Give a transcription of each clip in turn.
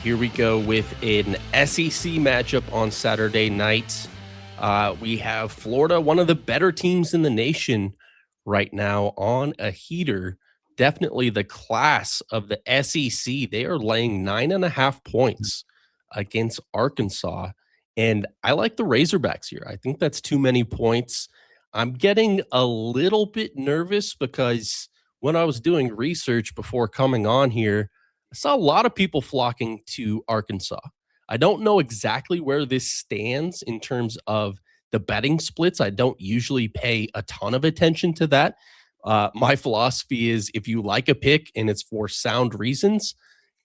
Here we go with an SEC matchup on Saturday night. We have Florida, one of the better teams in the nation right now, on a heater. Definitely the class of the SEC. They are laying 9.5 points against Arkansas. And I like the Razorbacks here. I think that's too many points. I'm getting a little bit nervous because when I was doing research before coming on here, I saw a lot of people flocking to Arkansas. I don't know exactly where this stands in terms of the betting splits. I don't usually pay a ton of attention to that. My philosophy is if you like a pick and it's for sound reasons,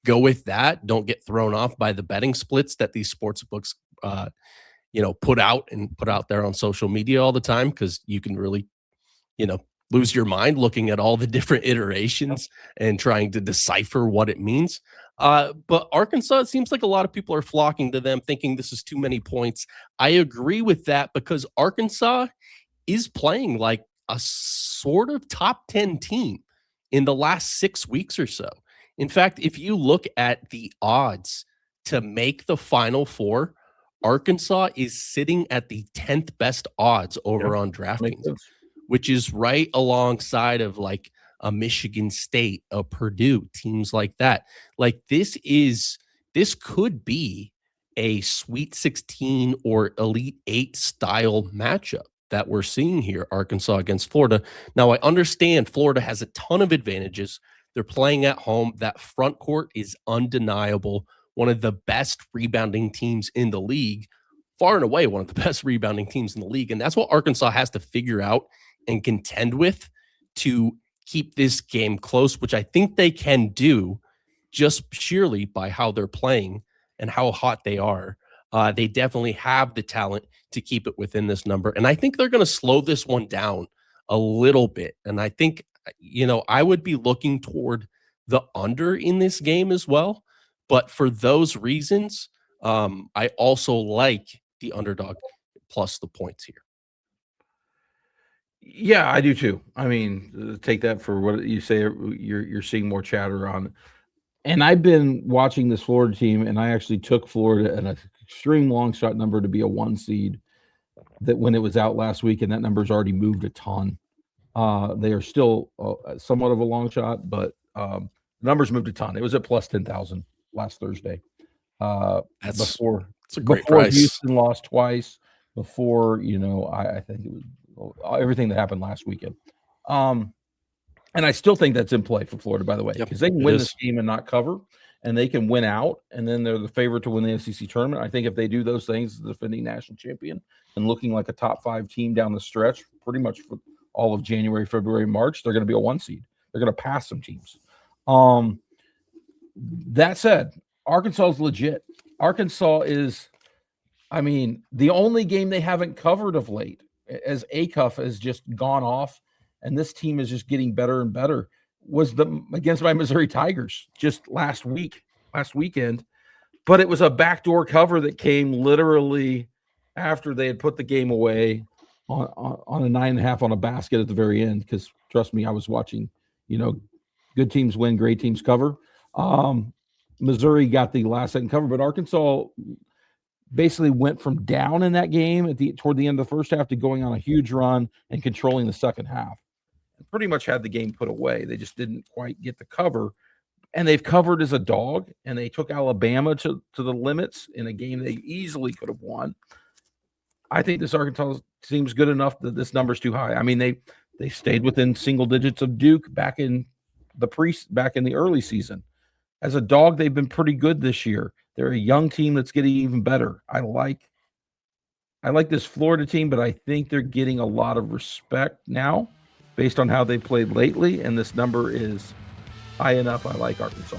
go with that. Don't get thrown off by the betting splits that these sports books, put out there on social media all the time, because you can really, lose your mind looking at all the different iterations and trying to decipher what it means. But Arkansas, it seems like a lot of people are flocking to them, thinking this is too many points. I agree with that because Arkansas is playing like a sort of top 10 team in the last 6 weeks or so. In fact, if you look at the odds to make the Final Four, Arkansas is sitting at the 10th best odds over on DraftKings, which is right alongside of like a Michigan State, a Purdue, teams like that. Like this could be a Sweet 16 or Elite 8 style matchup that we're seeing here, Arkansas against Florida. Now, I understand Florida has a ton of advantages. They're playing at home. That front court is undeniable. One of the best rebounding teams in the league, far and away one of the best rebounding teams in the league. And that's what Arkansas has to figure out and contend with to keep this game close, which I think they can do just sheerly by how they're playing and how hot they are. They definitely have the talent to keep it within this number. And I think they're going to slow this one down a little bit. And I think, I would be looking toward the under in this game as well. But for those reasons, I also like the underdog plus the points here. Yeah, I do too. I mean, take that for what you say. You're seeing more chatter on, and I've been watching this Florida team, and I actually took Florida at an extreme long shot number to be a 1 seed. That when it was out last week, and that number's already moved a ton. They are still somewhat of a long shot, but the numbers moved a ton. It was at plus 10,000 last Thursday. That's a great before price. Houston lost twice. Before I think it was everything that happened last weekend. And I still think that's in play for Florida, by the way, because they can win this game and not cover, and they can win out, and then they're the favorite to win the SEC tournament. I think if they do those things, the defending national champion and looking like a top 5 team down the stretch, pretty much for all of January, February, March, they're going to be a 1 seed. They're going to pass some teams. That said, Arkansas is legit. Arkansas is, the only game they haven't covered of late, as ACUF has just gone off, and this team is just getting better and better, was against my Missouri Tigers just last weekend. But it was a backdoor cover that came literally after they had put the game away on a 9.5 on a basket at the very end. Because trust me, I was watching, good teams win, great teams cover. Missouri got the last second cover, but Arkansas basically went from down in that game toward the end of the first half to going on a huge run and controlling the second half. And pretty much had the game put away. They just didn't quite get the cover. And they've covered as a dog, and they took Alabama to the limits in a game they easily could have won. I think this Arkansas seems good enough that this number's too high. They stayed within single digits of Duke back in the early season. As a dog, they've been pretty good this year. They're a young team that's getting even better. I like this Florida team, but I think they're getting a lot of respect now based on how they played lately, and this number is high enough. I like Arkansas.